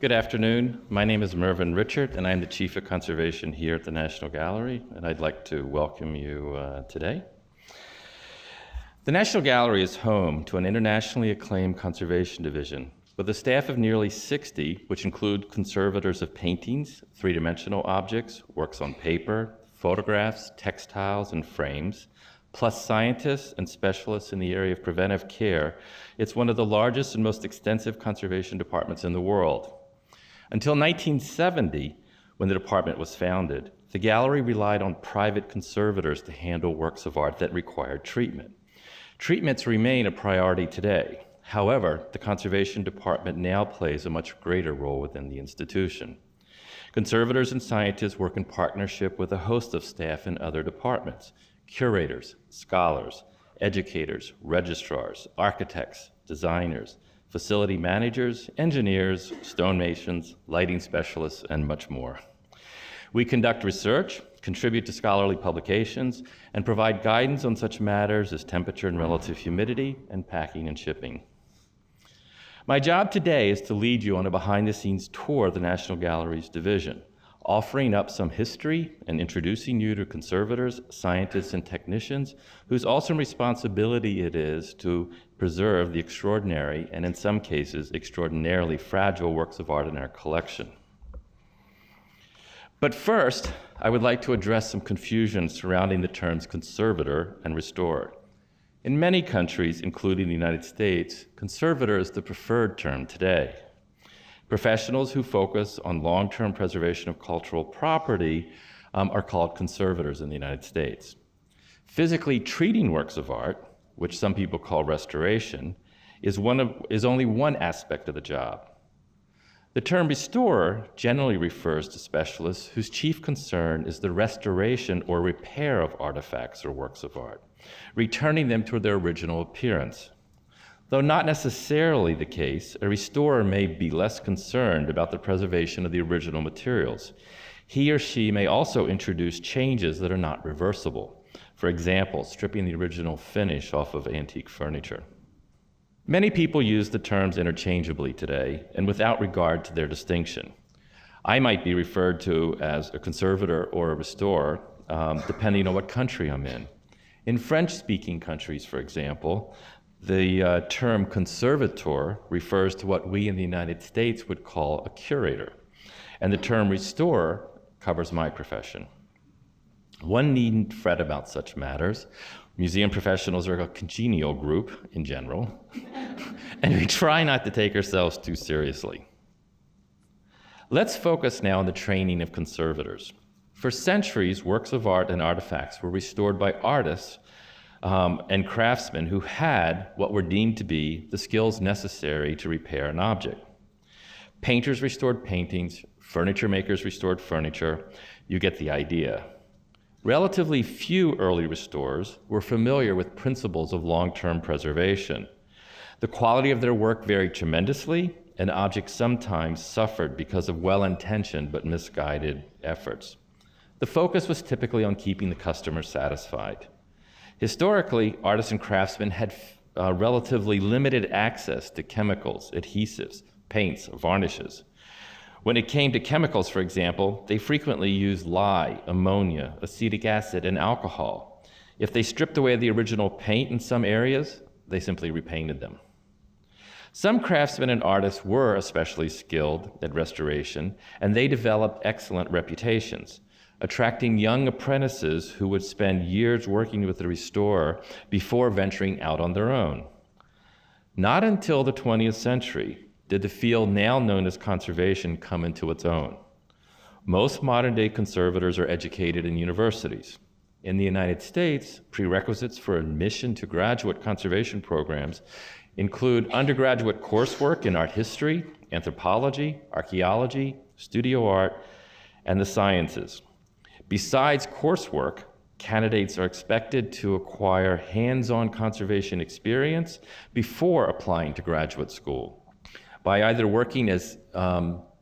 Good afternoon. My name is Mervin Richard, and I'm the Chief of Conservation here at the National Gallery, and I'd like to welcome you today. The National Gallery is home to an internationally acclaimed conservation division with a staff of nearly 60, which include conservators of paintings, three-dimensional objects, works on paper, photographs, textiles, and frames, plus scientists and specialists in the area of preventive care. It's one of the largest and most extensive conservation departments in the world. Until 1970, when the department was founded, the gallery relied on private conservators to handle works of art that required treatment. Treatments remain a priority today. However, the conservation department now plays a much greater role within the institution. Conservators and scientists work in partnership with a host of staff in other departments: curators, scholars, educators, registrars, architects, designers, facility managers, engineers, stonemasons, lighting specialists, and much more. We conduct research, contribute to scholarly publications, and provide guidance on such matters as temperature and relative humidity, and packing and shipping. My job today is to lead you on a behind-the-scenes tour of the National Gallery's division, offering up some history and introducing you to conservators, scientists, and technicians whose awesome responsibility it is to preserve the extraordinary, and in some cases, extraordinarily fragile works of art in our collection. But first, I would like to address some confusion surrounding the terms conservator and restorer. In many countries, including the United States, conservator is the preferred term today. Professionals who focus on long-term preservation of cultural property are called conservators in the United States. Physically treating works of art, which some people call restoration, is only one aspect of the job. The term restorer generally refers to specialists whose chief concern is the restoration or repair of artifacts or works of art, returning them to their original appearance. Though not necessarily the case, a restorer may be less concerned about the preservation of the original materials. He or she may also introduce changes that are not reversible. For example, stripping the original finish off of antique furniture. Many people use the terms interchangeably today and without regard to their distinction. I might be referred to as a conservator or a restorer, depending on what country I'm in. In French-speaking countries, for example, the term conservator refers to what we in the United States would call a curator, and the term restorer covers my profession. One needn't fret about such matters. Museum professionals are a congenial group in general, and we try not to take ourselves too seriously. Let's focus now on the training of conservators. For centuries, works of art and artifacts were restored by artists and craftsmen who had what were deemed to be the skills necessary to repair an object. Painters restored paintings, furniture makers restored furniture. You get the idea. Relatively few early restorers were familiar with principles of long-term preservation. The quality of their work varied tremendously, and objects sometimes suffered because of well-intentioned but misguided efforts. The focus was typically on keeping the customer satisfied. Historically, artists and craftsmen had relatively limited access to chemicals, adhesives, paints, varnishes. When it came to chemicals, for example, they frequently used lye, ammonia, acetic acid, and alcohol. If they stripped away the original paint in some areas, they simply repainted them. Some craftsmen and artists were especially skilled at restoration, and they developed excellent reputations, attracting young apprentices who would spend years working with the restorer before venturing out on their own. Not until the 20th century did the field now known as conservation come into its own. Most modern-day conservators are educated in universities. In the United States, prerequisites for admission to graduate conservation programs include undergraduate coursework in art history, anthropology, archaeology, studio art, and the sciences. Besides coursework, candidates are expected to acquire hands-on conservation experience before applying to graduate school by either working as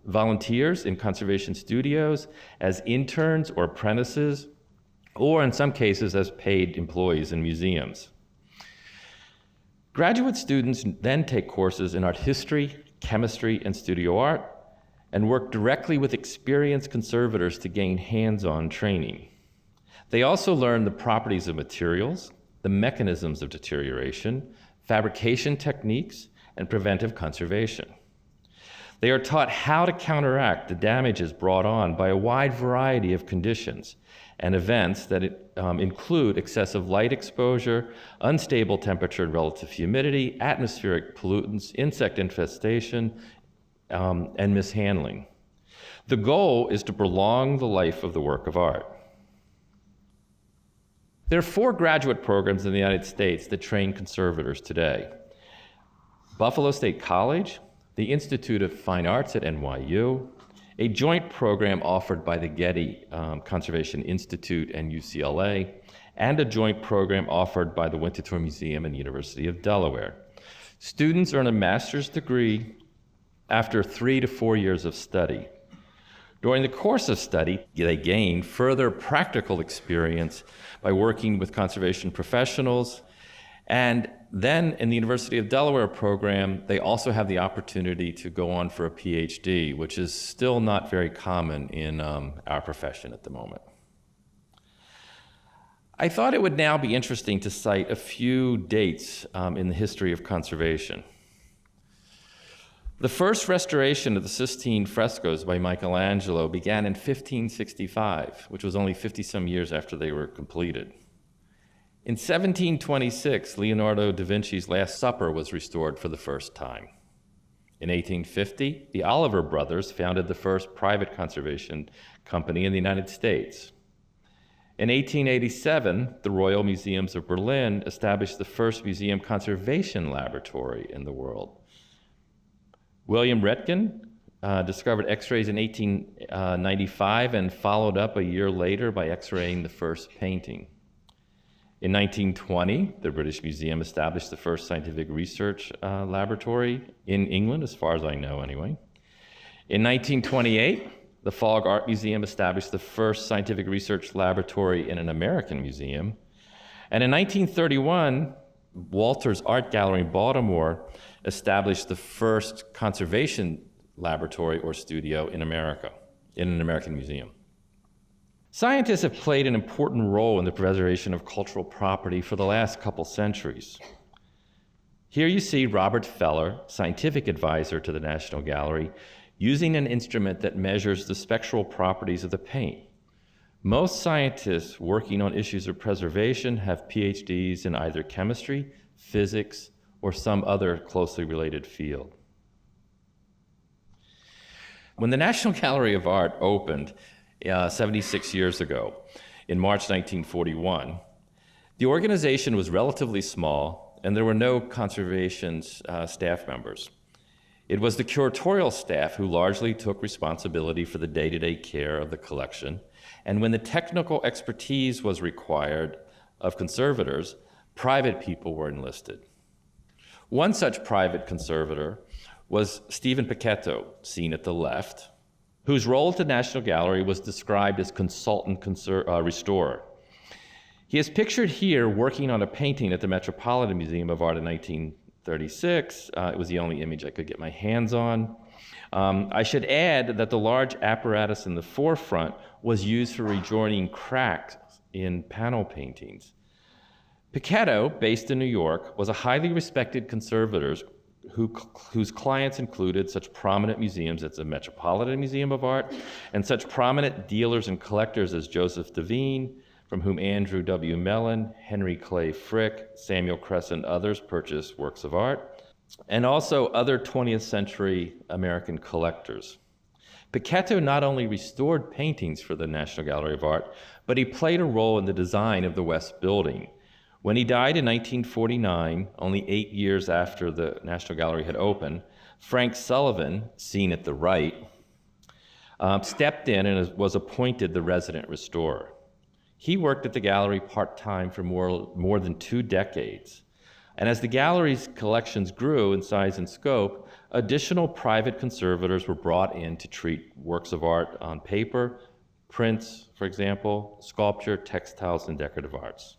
volunteers in conservation studios, as interns or apprentices, or in some cases as paid employees in museums. Graduate students then take courses in art history, chemistry, and studio art, and work directly with experienced conservators to gain hands-on training. They also learn the properties of materials, the mechanisms of deterioration, fabrication techniques, and preventive conservation. They are taught how to counteract the damages brought on by a wide variety of conditions and events that include excessive light exposure, unstable temperature and relative humidity, atmospheric pollutants, insect infestation, and mishandling. The goal is to prolong the life of the work of art. There are 4 graduate programs in the United States that train conservators today. Buffalo State College, the Institute of Fine Arts at NYU, a joint program offered by the Getty Conservation Institute and UCLA, and a joint program offered by the Winterthur Museum and University of Delaware. Students earn a master's degree after 3 to 4 years of study. During the course of study, they gain further practical experience by working with conservation professionals. And then in the University of Delaware program, they also have the opportunity to go on for a PhD, which is still not very common in our profession at the moment. I thought it would now be interesting to cite a few dates in the history of conservation. The first restoration of the Sistine frescoes by Michelangelo began in 1565, which was only 50-some years after they were completed. In 1726, Leonardo da Vinci's Last Supper was restored for the first time. In 1850, the Oliver brothers founded the first private conservation company in the United States. In 1887, the Royal Museums of Berlin established the first museum conservation laboratory in the world. William Röntgen discovered X-rays in 1895 and followed up a year later by X-raying the first painting. In 1920, the British Museum established the first scientific research laboratory in England, as far as I know anyway. In 1928, the Fogg Art Museum established the first scientific research laboratory in an American museum. And in 1931, Walters Art Gallery in Baltimore established the first conservation laboratory or studio in America, in an American museum. Scientists have played an important role in the preservation of cultural property for the last couple centuries. Here you see Robert Feller, scientific advisor to the National Gallery, using an instrument that measures the spectral properties of the paint. Most scientists working on issues of preservation have PhDs in either chemistry, physics, or some other closely related field. When the National Gallery of Art opened 76 years ago, in March 1941, the organization was relatively small and there were no conservation staff members. It was the curatorial staff who largely took responsibility for the day-to-day care of the collection, and when the technical expertise was required of conservators, private people were enlisted. One such private conservator was Stephen Picchetto, seen at the left, whose role at the National Gallery was described as consultant restorer. He is pictured here working on a painting at the Metropolitan Museum of Art in 1936. It was the only image I could get my hands on. I should add that the large apparatus in the forefront was used for rejoining cracks in panel paintings. Picchetto, based in New York, was a highly respected conservator whose clients included such prominent museums as the Metropolitan Museum of Art and such prominent dealers and collectors as Joseph Devine, from whom Andrew W. Mellon, Henry Clay Frick, Samuel Kress, and others purchased works of art, and also other 20th century American collectors. Picchetto not only restored paintings for the National Gallery of Art, but he played a role in the design of the West Building. When he died in 1949, only 8 years after the National Gallery had opened, Frank Sullivan, seen at the right, stepped in and was appointed the resident restorer. He worked at the gallery part-time for more than 2 decades. And as the gallery's collections grew in size and scope, additional private conservators were brought in to treat works of art on paper, prints, for example, sculpture, textiles, and decorative arts.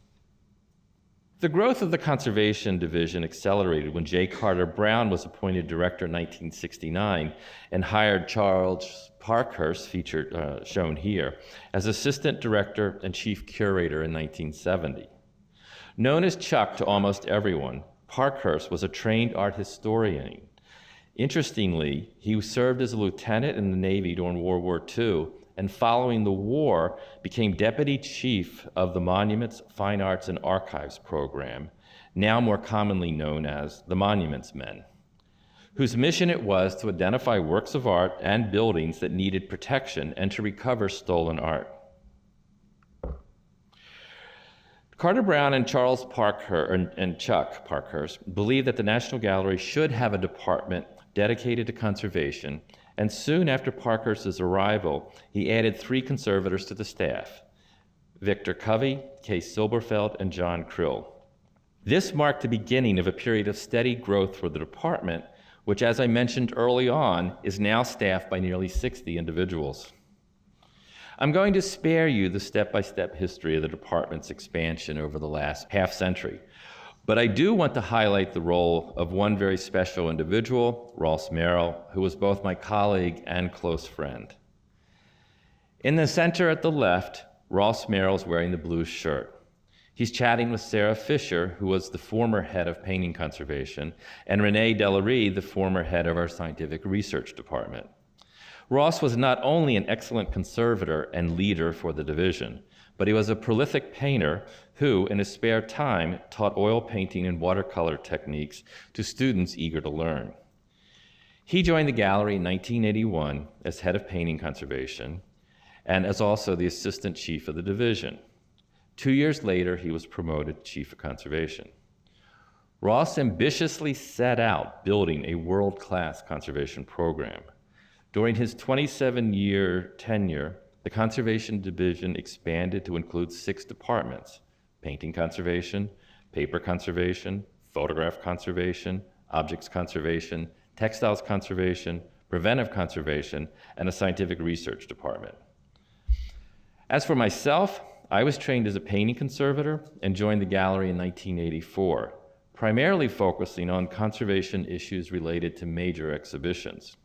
The growth of the conservation division accelerated when J. Carter Brown was appointed director in 1969 and hired Charles Parkhurst, shown here, as assistant director and chief curator in 1970. Known as Chuck to almost everyone, Parkhurst was a trained art historian. Interestingly, he served as a lieutenant in the Navy during World War II, and following the war, became deputy chief of the Monuments, Fine Arts, and Archives program, now more commonly known as the Monuments Men, whose mission it was to identify works of art and buildings that needed protection and to recover stolen art. Carter Brown and Chuck Parkhurst believed that the National Gallery should have a department dedicated to conservation, and soon after Parkhurst's arrival, he added 3 conservators to the staff: Victor Covey, Kay Silberfeld, and John Krill. This marked the beginning of a period of steady growth for the department, which, as I mentioned early on, is now staffed by nearly 60 individuals. I'm going to spare you the step-by-step history of the department's expansion over the last half-century, but I do want to highlight the role of one very special individual, Ross Merrill, who was both my colleague and close friend. In the center at the left, Ross Merrill is wearing the blue shirt. He's chatting with Sarah Fisher, who was the former head of painting conservation, and Renee Delarue, the former head of our scientific research department. Ross was not only an excellent conservator and leader for the division, but he was a prolific painter who, in his spare time, taught oil painting and watercolor techniques to students eager to learn. He joined the gallery in 1981 as head of painting conservation and as also the assistant chief of the division. 2 years later, he was promoted chief of conservation. Ross ambitiously set out building a world-class conservation program. During his 27-year tenure, the Conservation Division expanded to include 6 departments: painting conservation, paper conservation, photograph conservation, objects conservation, textiles conservation, preventive conservation, and a scientific research department. As for myself, I was trained as a painting conservator and joined the gallery in 1984, primarily focusing on conservation issues related to major exhibitions.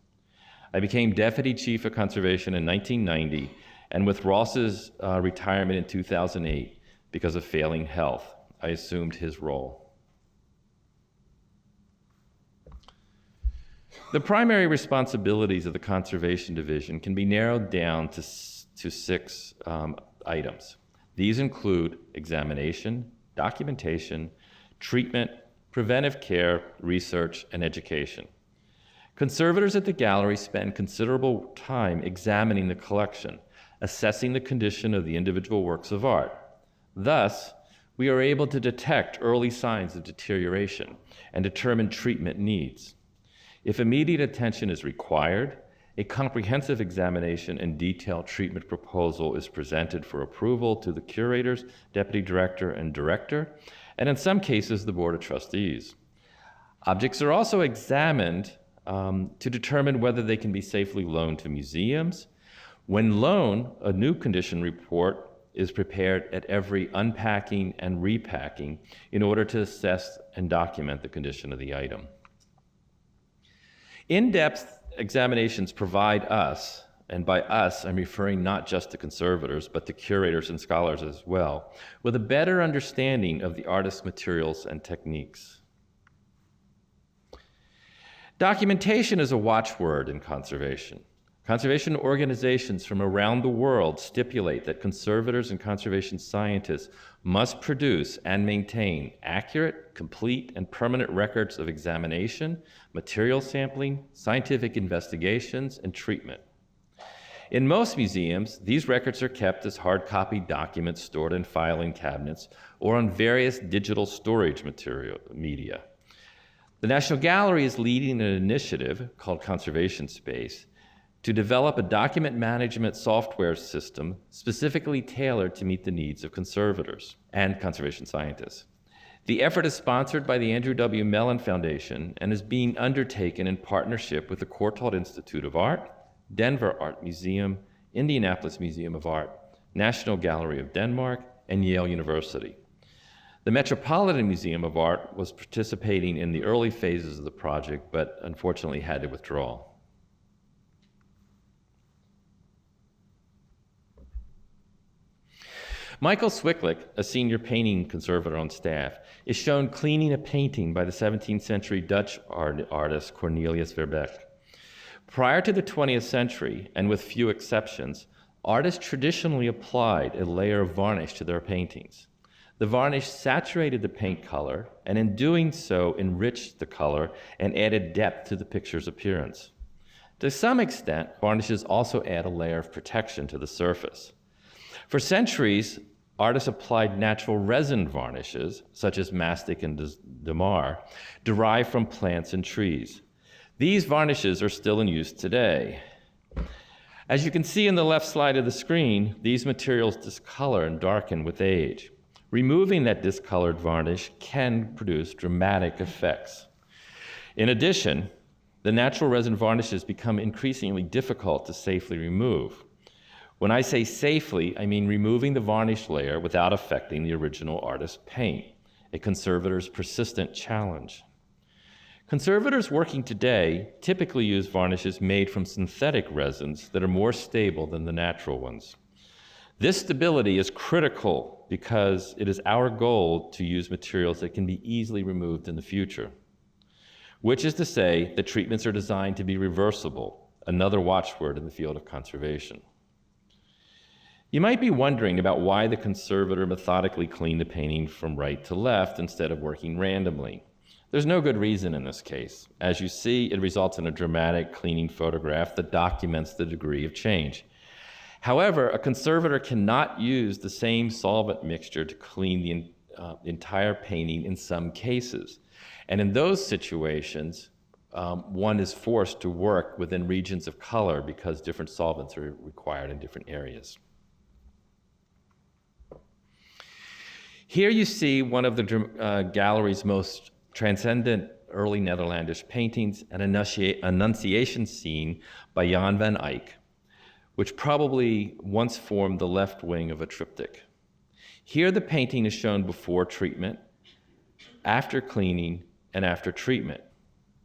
I became deputy chief of conservation in 1990, and with Ross's retirement in 2008, because of failing health, I assumed his role. The primary responsibilities of the Conservation Division can be narrowed down to 6 items. These include examination, documentation, treatment, preventive care, research, and education. Conservators at the gallery spend considerable time examining the collection, assessing the condition of the individual works of art. Thus, we are able to detect early signs of deterioration and determine treatment needs. If immediate attention is required, a comprehensive examination and detailed treatment proposal is presented for approval to the curators, deputy director, and director, and in some cases, the board of trustees. Objects are also examined to determine whether they can be safely loaned to museums. When loaned, a new condition report is prepared at every unpacking and repacking in order to assess and document the condition of the item. In-depth examinations provide us, and by us I'm referring not just to conservators, but to curators and scholars as well, with a better understanding of the artist's materials and techniques. Documentation is a watchword in conservation. Conservation organizations from around the world stipulate that conservators and conservation scientists must produce and maintain accurate, complete, and permanent records of examination, material sampling, scientific investigations, and treatment. In most museums, these records are kept as hard copy documents stored in filing cabinets or on various digital storage media. The National Gallery is leading an initiative called Conservation Space to develop a document management software system specifically tailored to meet the needs of conservators and conservation scientists. The effort is sponsored by the Andrew W. Mellon Foundation and is being undertaken in partnership with the Courtauld Institute of Art, Denver Art Museum, Indianapolis Museum of Art, National Gallery of Denmark, and Yale University. The Metropolitan Museum of Art was participating in the early phases of the project, but unfortunately had to withdraw. Michael Swicklick, a senior painting conservator on staff, is shown cleaning a painting by the 17th century Dutch artist Cornelius Verbeek. Prior to the 20th century, and with few exceptions, artists traditionally applied a layer of varnish to their paintings. The varnish saturated the paint color, and in doing so, enriched the color and added depth to the picture's appearance. To some extent, varnishes also add a layer of protection to the surface. For centuries, artists applied natural resin varnishes, such as mastic and damar, derived from plants and trees. These varnishes are still in use today. As you can see in the left slide of the screen, these materials discolor and darken with age. Removing that discolored varnish can produce dramatic effects. In addition, the natural resin varnishes become increasingly difficult to safely remove. When I say safely, I mean removing the varnish layer without affecting the original artist's paint, a conservator's persistent challenge. Conservators working today typically use varnishes made from synthetic resins that are more stable than the natural ones. This stability is critical because it is our goal to use materials that can be easily removed in the future, which is to say that treatments are designed to be reversible, another watchword in the field of conservation. You might be wondering about why the conservator methodically cleaned the painting from right to left instead of working randomly. There's no good reason in this case. As you see, it results in a dramatic cleaning photograph that documents the degree of change. However, a conservator cannot use the same solvent mixture to clean the entire painting in some cases. And in those situations, one is forced to work within regions of color because different solvents are required in different areas. Here you see one of the gallery's most transcendent early Netherlandish paintings, an Annunciation scene by Jan van Eyck, which probably once formed the left wing of a triptych. Here the painting is shown before treatment, after cleaning, and after treatment.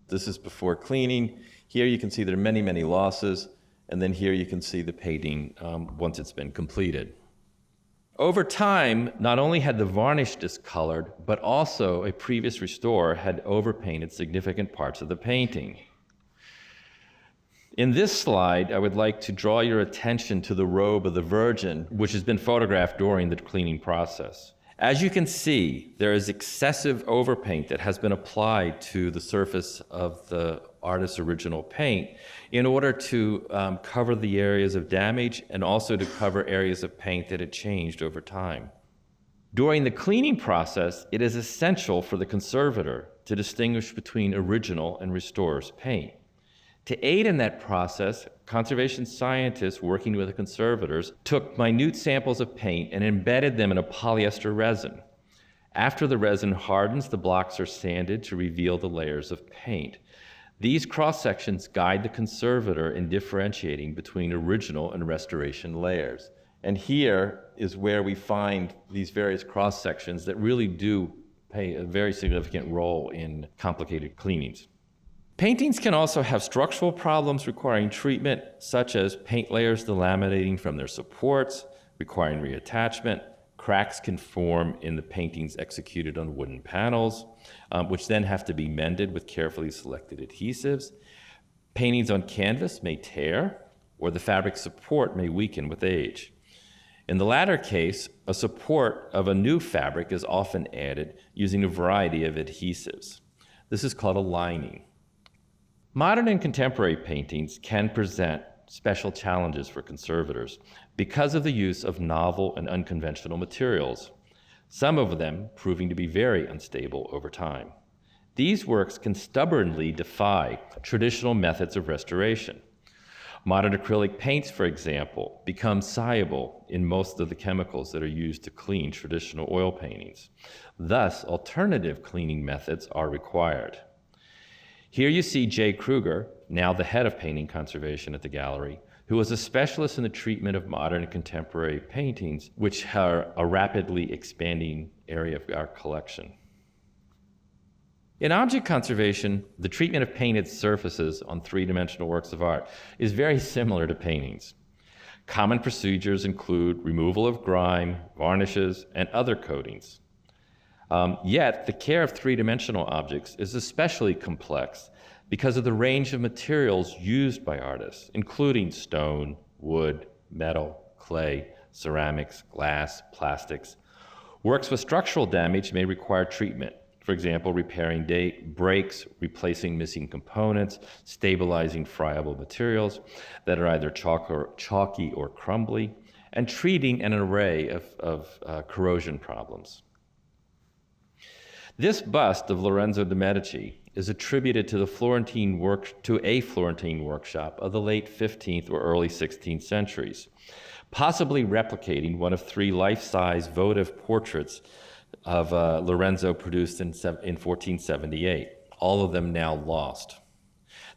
This is before cleaning. Here you can see there are many, many losses, and then here you can see the painting once it's been completed. Over time, not only had the varnish discolored, but also a previous restorer had overpainted significant parts of the painting. In this slide, I would like to draw your attention to the robe of the Virgin, which has been photographed during the cleaning process. As you can see, there is excessive overpaint that has been applied to the surface of the artist's original paint in order to cover the areas of damage and also to cover areas of paint that had changed over time. During the cleaning process, it is essential for the conservator to distinguish between original and restorer's paint. To aid in that process, conservation scientists working with the conservators took minute samples of paint and embedded them in a polyester resin. After the resin hardens, the blocks are sanded to reveal the layers of paint. These cross-sections guide the conservator in differentiating between original and restoration layers. And here is where we find these various cross-sections that really do play a very significant role in complicated cleanings. Paintings can also have structural problems requiring treatment, such as paint layers delaminating from their supports, requiring reattachment. Cracks can form in the paintings executed on wooden panels, which then have to be mended with carefully selected adhesives. Paintings on canvas may tear, or the fabric support may weaken with age. In the latter case, a support of a new fabric is often added using a variety of adhesives. This is called a lining. Modern and contemporary paintings can present special challenges for conservators because of the use of novel and unconventional materials, some of them proving to be very unstable over time. These works can stubbornly defy traditional methods of restoration. Modern acrylic paints, for example, become soluble in most of the chemicals that are used to clean traditional oil paintings. Thus, alternative cleaning methods are required. Here you see Jay Kruger, now the head of painting conservation at the gallery, who was a specialist in the treatment of modern and contemporary paintings, which are a rapidly expanding area of our collection. In object conservation, the treatment of painted surfaces on three-dimensional works of art is very similar to paintings. Common procedures include removal of grime, varnishes, and other coatings. Yet, the care of three-dimensional objects is especially complex because of the range of materials used by artists, including stone, wood, metal, clay, ceramics, glass, plastics. Works with structural damage may require treatment. For example, repairing breaks, replacing missing components, stabilizing friable materials that are either chalky or crumbly, and treating an array of corrosion problems. This bust of Lorenzo de' Medici is attributed to a Florentine workshop of the late 15th or early 16th centuries, possibly replicating one of three life-size votive portraits of Lorenzo produced in 1478, all of them now lost.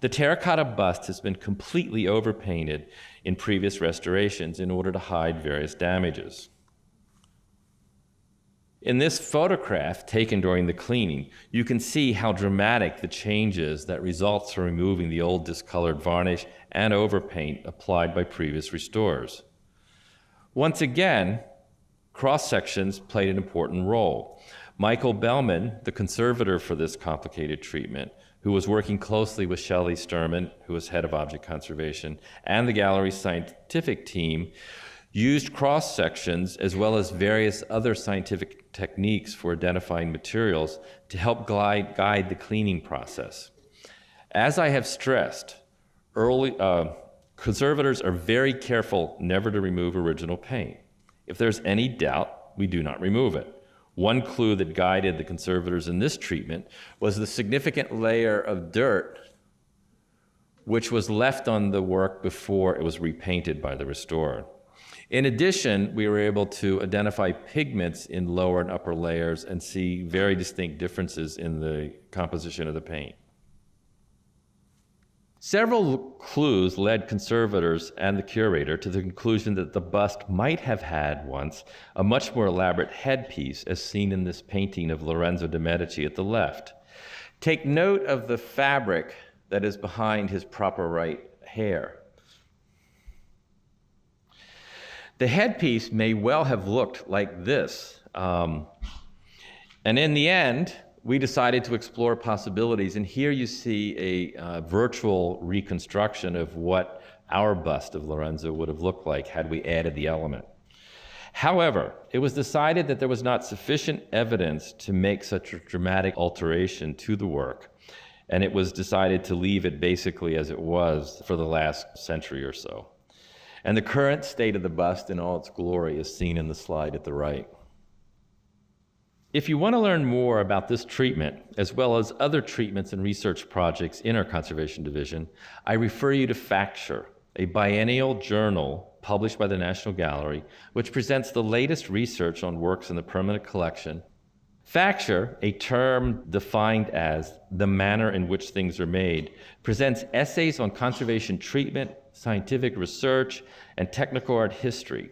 The terracotta bust has been completely overpainted in previous restorations in order to hide various damages. In this photograph taken during the cleaning, you can see how dramatic the change is that results from removing the old discolored varnish and overpaint applied by previous restorers. Once again, cross-sections played an important role. Michael Bellman, the conservator for this complicated treatment, who was working closely with Shelley Sturman, who was head of object conservation, and the gallery's scientific team, used cross-sections as well as various other scientific techniques for identifying materials to help guide the cleaning process. As I have stressed, conservators are very careful never to remove original paint. If there's any doubt, we do not remove it. One clue that guided the conservators in this treatment was the significant layer of dirt which was left on the work before it was repainted by the restorer. In addition, we were able to identify pigments in lower and upper layers and see very distinct differences in the composition of the paint. Several clues led conservators and the curator to the conclusion that the bust might have had once a much more elaborate headpiece, as seen in this painting of Lorenzo de' Medici at the left. Take note of the fabric that is behind his proper right hair. The headpiece may well have looked like this. And in the end, we decided to explore possibilities, and here you see a virtual reconstruction of what our bust of Lorenzo would have looked like had we added the element. However, it was decided that there was not sufficient evidence to make such a dramatic alteration to the work, and it was decided to leave it basically as it was for the last century or so. And the current state of the bust in all its glory is seen in the slide at the right. If you want to learn more about this treatment, as well as other treatments and research projects in our conservation division, I refer you to Facture, a biennial journal published by the National Gallery, which presents the latest research on works in the permanent collection. Facture, a term defined as the manner in which things are made, presents essays on conservation treatment, scientific research, and technical art history.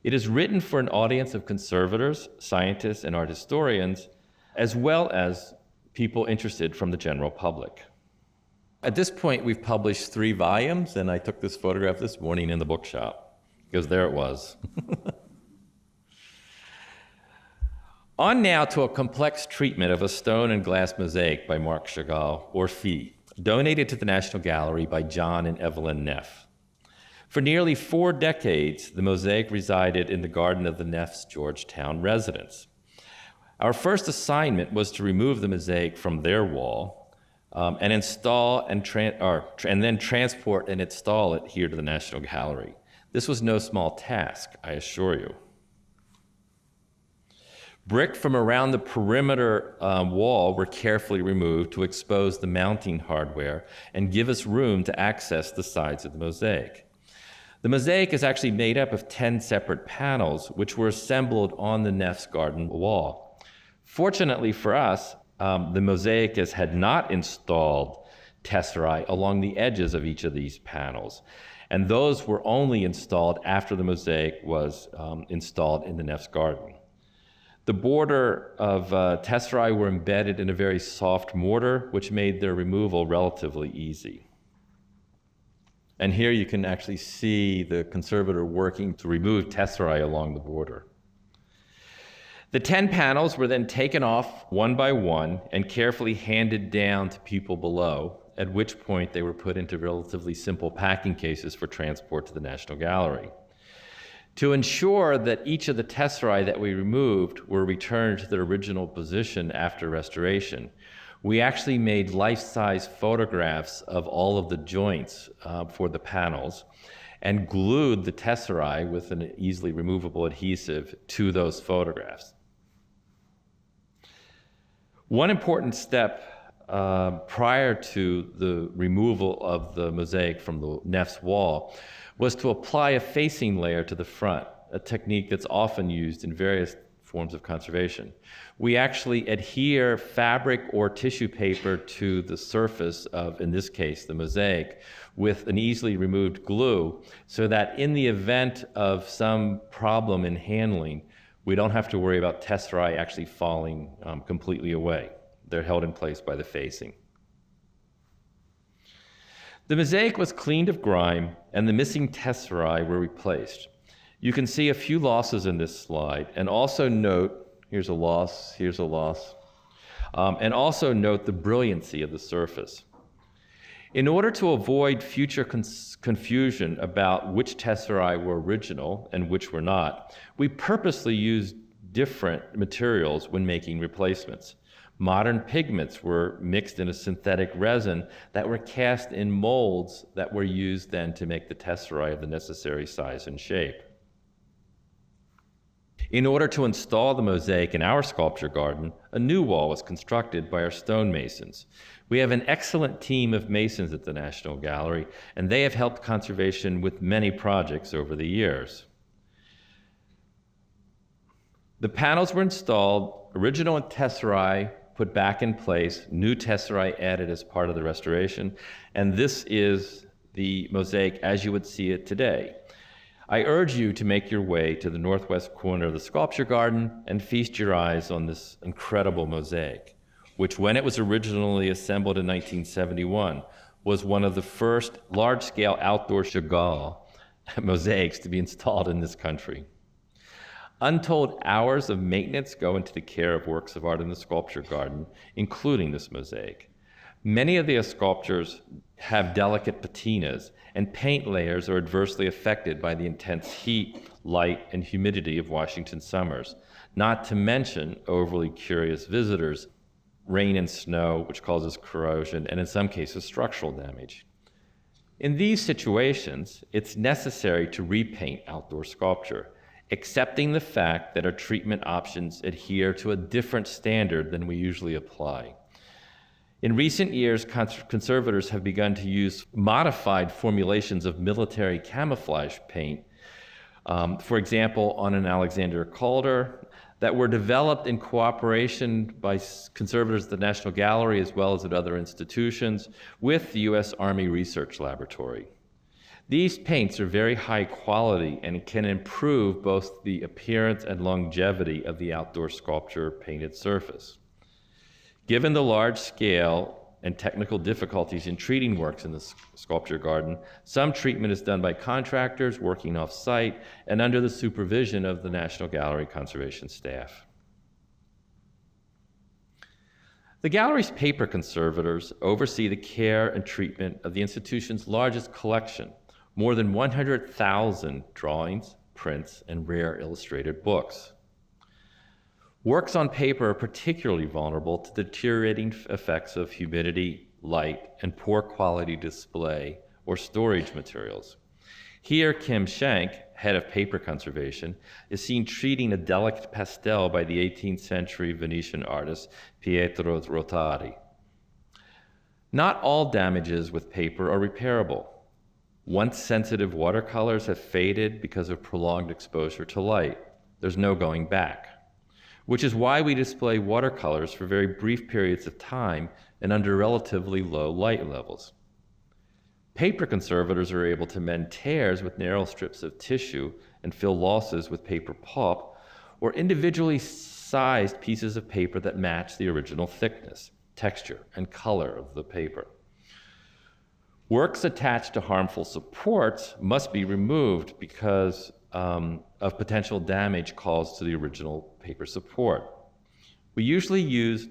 It is written for an audience of conservators, scientists, and art historians, as well as people interested from the general public. At this point, we've published 3 volumes, and I took this photograph this morning in the bookshop, because there it was. On now to a complex treatment of a stone and glass mosaic by Marc Chagall, or Fee, donated to the National Gallery by John and Evelyn Neff. For nearly 4 decades, the mosaic resided in the garden of the Neff's Georgetown residence. Our first assignment was to remove the mosaic from their wall and install and then transport and install it here to the National Gallery. This was no small task, I assure you. Brick from around the perimeter wall were carefully removed to expose the mounting hardware and give us room to access the sides of the mosaic. The mosaic is actually made up of 10 separate panels, which were assembled on the Neff's garden wall. Fortunately for us, the mosaicist had not installed tesserae along the edges of each of these panels, and those were only installed after the mosaic was installed in the Neff's garden. The border of tesserae were embedded in a very soft mortar, which made their removal relatively easy. And here you can actually see the conservator working to remove tesserae along the border. The 10 panels were then taken off one by one and carefully handed down to people below, at which point they were put into relatively simple packing cases for transport to the National Gallery. To ensure that each of the tesserae that we removed were returned to their original position after restoration, we actually made life-size photographs of all of the joints for the panels and glued the tesserae with an easily removable adhesive to those photographs. One important step prior to the removal of the mosaic from the nef's wall was to apply a facing layer to the front, a technique that's often used in various forms of conservation. We actually adhere fabric or tissue paper to the surface of, in this case, the mosaic, with an easily removed glue, so that in the event of some problem in handling, we don't have to worry about tesserae actually falling completely away. They're held in place by the facing. The mosaic was cleaned of grime, and the missing tesserae were replaced. You can see a few losses in this slide, and also note, here's a loss, and also note the brilliancy of the surface. In order to avoid future confusion about which tesserae were original and which were not, we purposely used different materials when making replacements. Modern pigments were mixed in a synthetic resin that were cast in molds that were used then to make the tesserae of the necessary size and shape. In order to install the mosaic in our sculpture garden, a new wall was constructed by our stonemasons. We have an excellent team of masons at the National Gallery, and they have helped conservation with many projects over the years. The panels were installed, original tesserae put back in place, new tesserae added as part of the restoration, and this is the mosaic as you would see it today. I urge you to make your way to the northwest corner of the sculpture garden and feast your eyes on this incredible mosaic, which when it was originally assembled in 1971, was one of the first large-scale outdoor Chagall mosaics to be installed in this country. Untold hours of maintenance go into the care of works of art in the sculpture garden, including this mosaic. Many of the sculptures have delicate patinas, and paint layers are adversely affected by the intense heat, light, and humidity of Washington summers, not to mention overly curious visitors, rain and snow, which causes corrosion, and in some cases, structural damage. In these situations, it's necessary to repaint outdoor sculpture, accepting the fact that our treatment options adhere to a different standard than we usually apply. In recent years, conservators have begun to use modified formulations of military camouflage paint, for example, on an Alexander Calder, that were developed in cooperation by conservators at the National Gallery as well as at other institutions with the U.S. Army Research Laboratory. These paints are very high quality and can improve both the appearance and longevity of the outdoor sculpture painted surface. Given the large scale and technical difficulties in treating works in the sculpture garden, some treatment is done by contractors working off-site and under the supervision of the National Gallery conservation staff. The gallery's paper conservators oversee the care and treatment of the institution's largest collection, more than 100,000 drawings, prints, and rare illustrated books. Works on paper are particularly vulnerable to the deteriorating effects of humidity, light, and poor quality display or storage materials. Here, Kim Schenk, head of paper conservation, is seen treating a delicate pastel by the 18th century Venetian artist Pietro Rotari. Not all damages with paper are repairable. Once sensitive watercolors have faded because of prolonged exposure to light, there's no going back, which is why we display watercolors for very brief periods of time and under relatively low light levels. Paper conservators are able to mend tears with narrow strips of tissue and fill losses with paper pulp, or individually sized pieces of paper that match the original thickness, texture, and color of the paper. Works attached to harmful supports must be removed because of potential damage caused to the original paper support. We usually use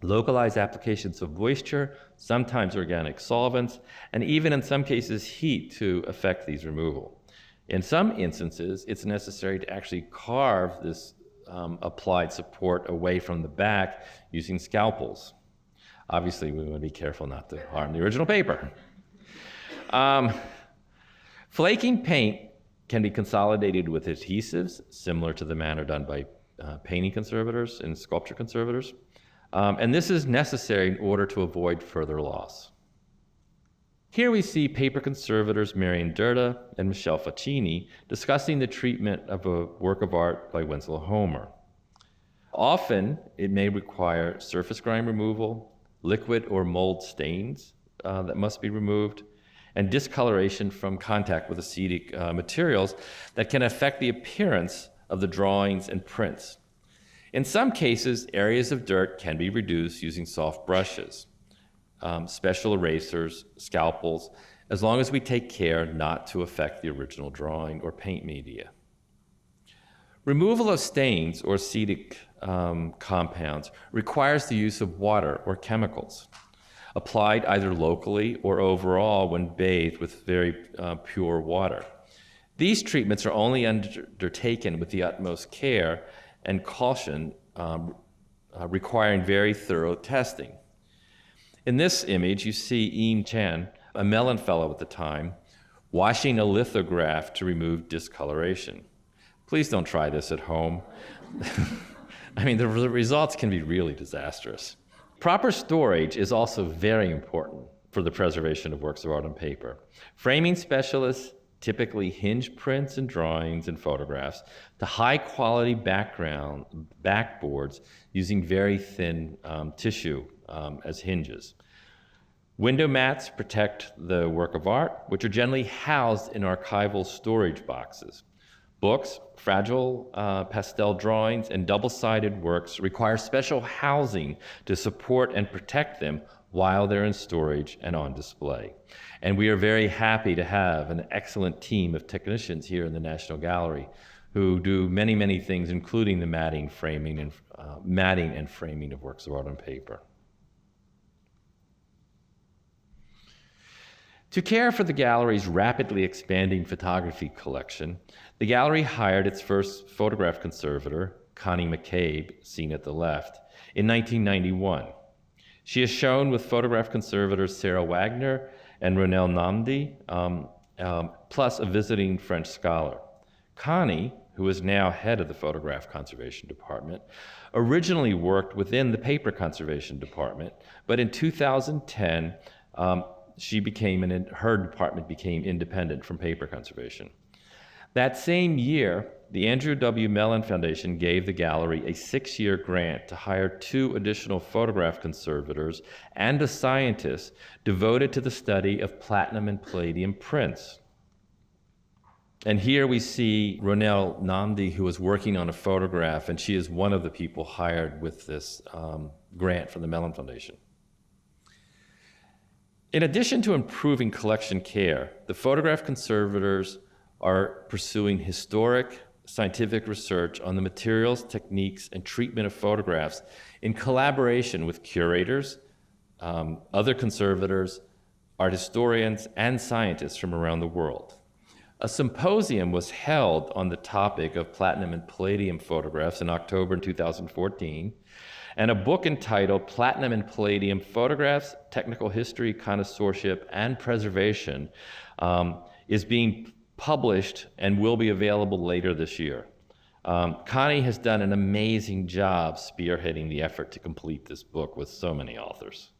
localized applications of moisture, sometimes organic solvents, and even in some cases heat to effect these removal. In some instances, it's necessary to actually carve this applied support away from the back using scalpels. Obviously, we want to be careful not to harm the original paper. Flaking paint can be consolidated with adhesives, similar to the manner done by painting conservators and sculpture conservators. And this is necessary in order to avoid further loss. Here we see paper conservators Marion Derda and Michelle Faccini discussing the treatment of a work of art by Winslow Homer. Often, it may require surface grime removal, liquid or mold stains that must be removed, and discoloration from contact with acetic materials that can affect the appearance of the drawings and prints. In some cases, areas of dirt can be reduced using soft brushes, special erasers, scalpels, as long as we take care not to affect the original drawing or paint media. Removal of stains or acetic compounds requires the use of water or chemicals, applied either locally or overall when bathed with very pure water. These treatments are only undertaken with the utmost care and caution, requiring very thorough testing. In this image, you see Eam Chan, a Mellon Fellow at the time, washing a lithograph to remove discoloration. Please don't try this at home. I mean, the results can be really disastrous. Proper storage is also very important for the preservation of works of art on paper. Framing specialists typically hinge prints and drawings and photographs to high-quality backboards using very thin tissue as hinges. Window mats protect the work of art, which are generally housed in archival storage boxes. Books, fragile pastel drawings, and double-sided works require special housing to support and protect them while they're in storage and on display. And we are very happy to have an excellent team of technicians here in the National Gallery who do many, many things, including the matting, framing, and matting and framing of works of art on paper. To care for the gallery's rapidly expanding photography collection, the gallery hired its first photograph conservator, Connie McCabe, seen at the left, in 1991. She is shown with photograph conservators Sarah Wagner and Ronel Namdi, plus a visiting French scholar. Connie, who is now head of the photograph conservation department, originally worked within the paper conservation department, but in 2010, her department became independent from paper conservation. That same year, the Andrew W. Mellon Foundation gave the gallery a 6-year grant to hire 2 additional photograph conservators and a scientist devoted to the study of platinum and palladium prints. And here we see Ronel Namdi, who is working on a photograph, and she is one of the people hired with this grant from the Mellon Foundation. In addition to improving collection care, the photograph conservators are pursuing historic, scientific research on the materials, techniques, and treatment of photographs in collaboration with curators, other conservators, art historians, and scientists from around the world. A symposium was held on the topic of platinum and palladium photographs in October 2014, and a book entitled Platinum and Palladium Photographs, Technical History, Connoisseurship, and Preservation is being published and will be available later this year. Connie has done an amazing job spearheading the effort to complete this book with so many authors.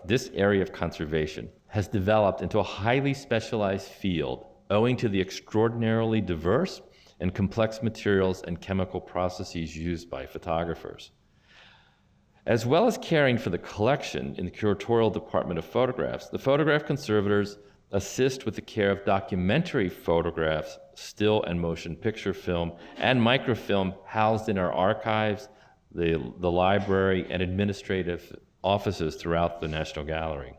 This area of conservation has developed into a highly specialized field owing to the extraordinarily diverse and complex materials and chemical processes used by photographers. As well as caring for the collection in the curatorial department of photographs, the photograph conservators assist with the care of documentary photographs still and motion picture film, and microfilm housed in our archives, the library, and administrative offices throughout the National Gallery.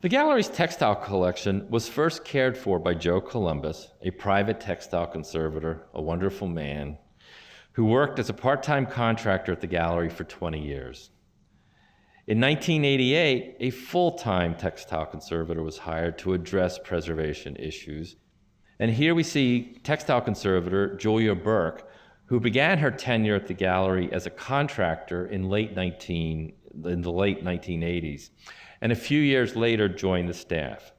The gallery's textile collection was first cared for by Joe Columbus, a private textile conservator, a wonderful man, who worked as a part-time contractor at the gallery for 20 years. In 1988, a full-time textile conservator was hired to address preservation issues. And here we see textile conservator Julia Burke, who began her tenure at the gallery as a contractor in the late 1980s, and a few years later joined the staff.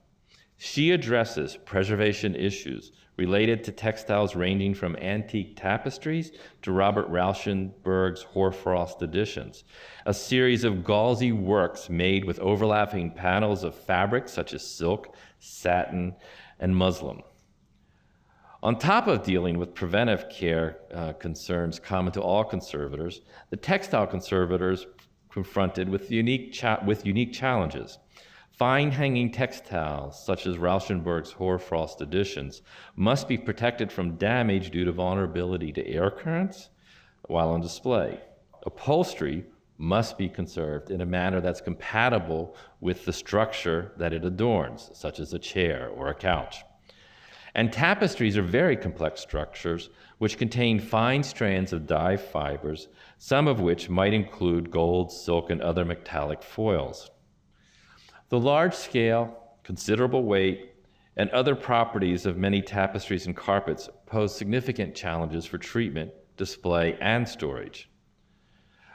She addresses preservation issues related to textiles ranging from antique tapestries to Robert Rauschenberg's hoarfrost editions, a series of gauzy works made with overlapping panels of fabric such as silk, satin, and muslin. On top of dealing with preventive care concerns common to all conservators, the textile conservators confronted with unique challenges. Fine hanging textiles, such as Rauschenberg's hoarfrost editions, must be protected from damage due to vulnerability to air currents while on display. Upholstery must be conserved in a manner that's compatible with the structure that it adorns, such as a chair or a couch. And tapestries are very complex structures which contain fine strands of dye fibers, some of which might include gold, silk, and other metallic foils. The large scale, considerable weight, and other properties of many tapestries and carpets pose significant challenges for treatment, display, and storage.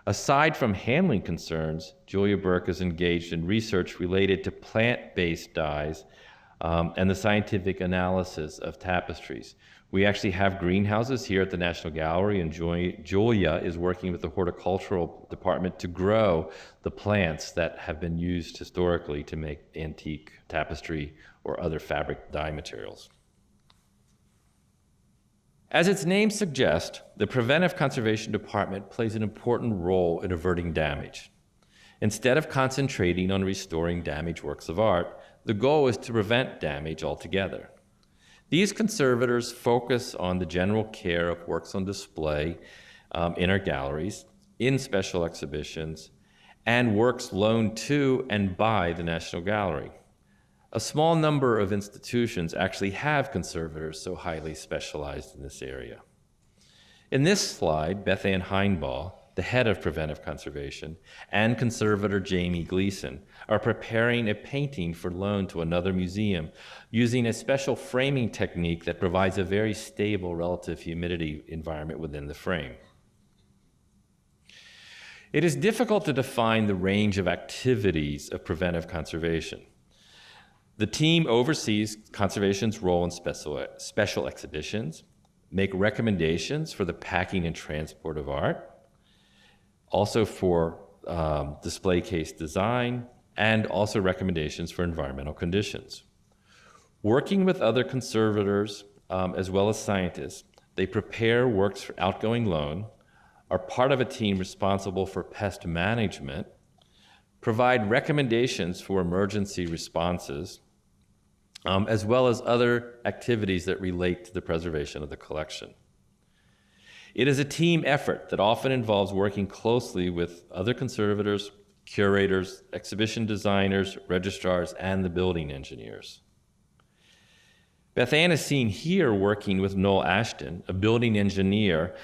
Aside from handling concerns, Julia Burke is engaged in research related to plant-based dyes and the scientific analysis of tapestries. We actually have greenhouses here at the National Gallery, and Julia is working with the horticultural department to grow the plants that have been used historically to make antique tapestry or other fabric dye materials. As its name suggests, the Preventive Conservation Department plays an important role in averting damage. Instead of concentrating on restoring damaged works of art, the goal is to prevent damage altogether. These conservators focus on the general care of works on display in our galleries, in special exhibitions, and works loaned to and by the National Gallery. A small number of institutions actually have conservators so highly specialized in this area. In this slide, Beth Ann Heinbaugh, the head of Preventive Conservation, and conservator Jamie Gleason are preparing a painting for loan to another museum using a special framing technique that provides a very stable relative humidity environment within the frame. It is difficult to define the range of activities of preventive conservation. The team oversees conservation's role in special exhibitions, make recommendations for the packing and transport of art, also for display case design, and also recommendations for environmental conditions. Working with other conservators as well as scientists, they prepare works for outgoing loan, are part of a team responsible for pest management, provide recommendations for emergency responses, as well as other activities that relate to the preservation of the collection. It is a team effort that often involves working closely with other conservators, curators, exhibition designers, registrars, and the building engineers. Beth Ann is seen here working with Noel Ashton, a building engineer,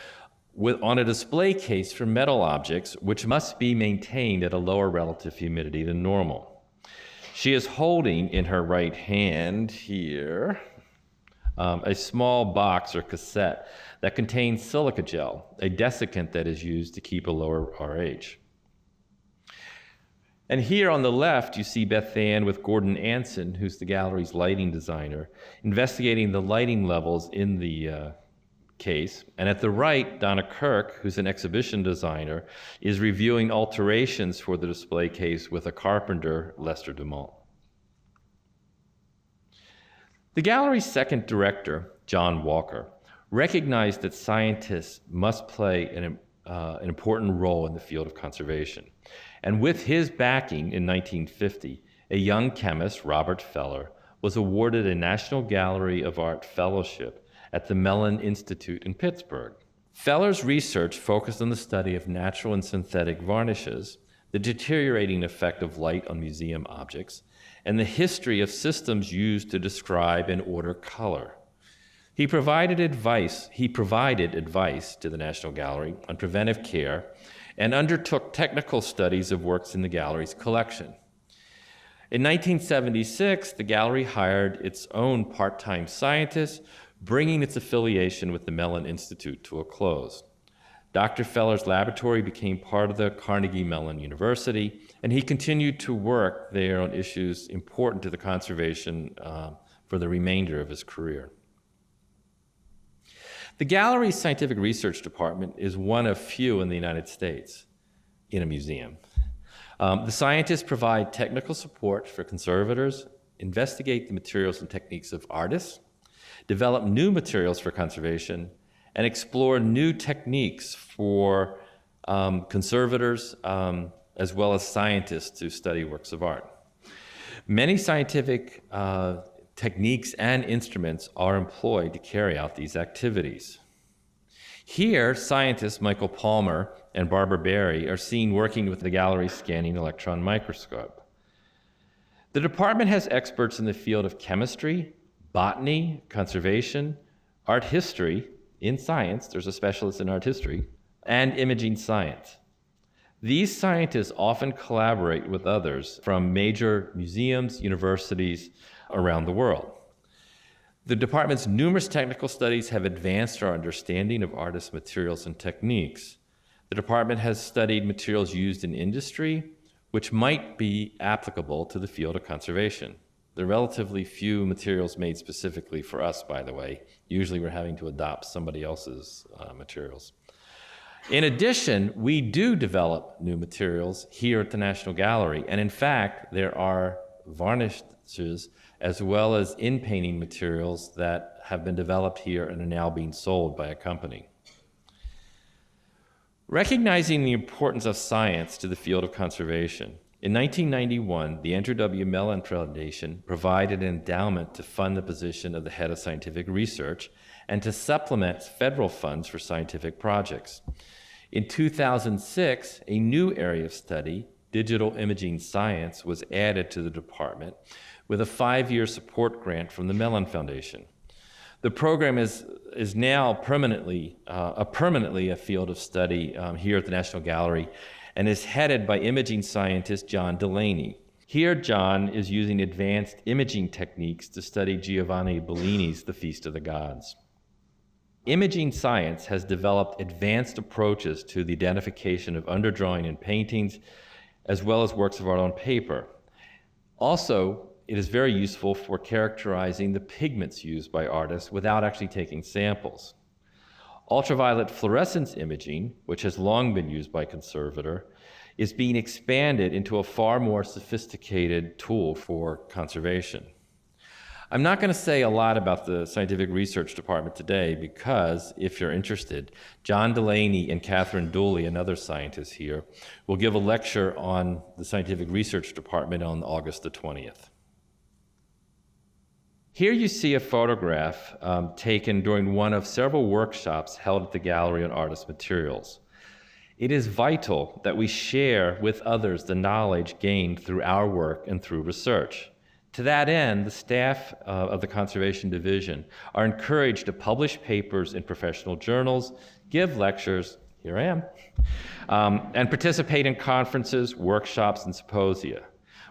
on a display case for metal objects which must be maintained at a lower relative humidity than normal. She is holding in her right hand here a small box or cassette that contains silica gel, a desiccant that is used to keep a lower RH. And here on the left, you see Beth Ann with Gordon Anson, who's the gallery's lighting designer, investigating the lighting levels in the case. And at the right, Donna Kirk, who's an exhibition designer, is reviewing alterations for the display case with a carpenter, Lester Dumont. The gallery's second director, John Walker, recognized that scientists must play an important role in the field of conservation. And with his backing in 1950, a young chemist, Robert Feller, was awarded a National Gallery of Art Fellowship at the Mellon Institute in Pittsburgh. Feller's research focused on the study of natural and synthetic varnishes, the deteriorating effect of light on museum objects, and the history of systems used to describe and order color. He provided advice to the National Gallery on preventive care and undertook technical studies of works in the gallery's collection. In 1976, the gallery hired its own part-time scientist, bringing its affiliation with the Mellon Institute to a close. Dr. Feller's laboratory became part of the Carnegie Mellon University, and he continued to work there on issues important to the conservation for the remainder of his career. The gallery's scientific research department is one of few in the United States in a museum. The scientists provide technical support for conservators, investigate the materials and techniques of artists, develop new materials for conservation, and explore new techniques for conservators as well as scientists to study works of art. Many scientific techniques and instruments are employed to carry out these activities. Here, scientists Michael Palmer and Barbara Berry are seen working with the gallery's scanning electron microscope. The department has experts in the field of chemistry, botany, conservation, art history, in science, there's a specialist in art history, and imaging science. These scientists often collaborate with others from major museums, universities around the world. The department's numerous technical studies have advanced our understanding of artists' materials and techniques. The department has studied materials used in industry, which might be applicable to the field of conservation. There are relatively few materials made specifically for us, by the way. Usually we're having to adopt somebody else's materials. In addition, we do develop new materials here at the National Gallery, and in fact, there are varnishes as well as in-painting materials that have been developed here and are now being sold by a company. Recognizing the importance of science to the field of conservation, in 1991, the Andrew W. Mellon Foundation provided an endowment to fund the position of the head of scientific research and to supplement federal funds for scientific projects. In 2006, a new area of study, digital imaging science, was added to the department with a 5-year support grant from the Mellon Foundation. The program is now permanently a field of study here at the National Gallery and is headed by imaging scientist John Delaney. Here, John is using advanced imaging techniques to study Giovanni Bellini's The Feast of the Gods. Imaging science has developed advanced approaches to the identification of underdrawing in paintings, as well as works of art on paper. Also, it is very useful for characterizing the pigments used by artists without actually taking samples. Ultraviolet fluorescence imaging, which has long been used by conservator, is being expanded into a far more sophisticated tool for conservation. I'm not going to say a lot about the scientific research department today because, if you're interested, John Delaney and Catherine Dooley, another scientist here, will give a lecture on the scientific research department on August the 20th. Here you see a photograph taken during one of several workshops held at the Gallery on Artist Materials. It is vital that we share with others the knowledge gained through our work and through research. To that end, the staff of the Conservation Division are encouraged to publish papers in professional journals, give lectures, here I am, and participate in conferences, workshops, and symposia.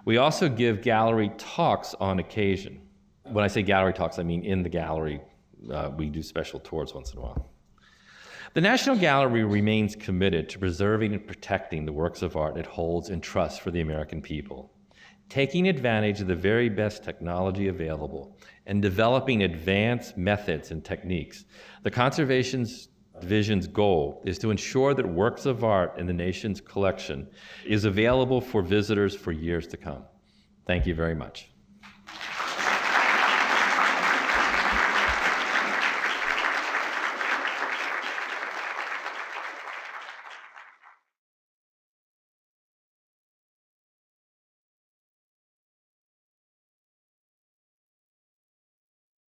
We also give gallery talks on occasion. When I say gallery talks, I mean in the gallery. We do special tours once in a while. The National Gallery remains committed to preserving and protecting the works of art it holds in trust for the American people. Taking advantage of the very best technology available and developing advanced methods and techniques, the Conservation Division's goal is to ensure that works of art in the nation's collection is available for visitors for years to come. Thank you very much.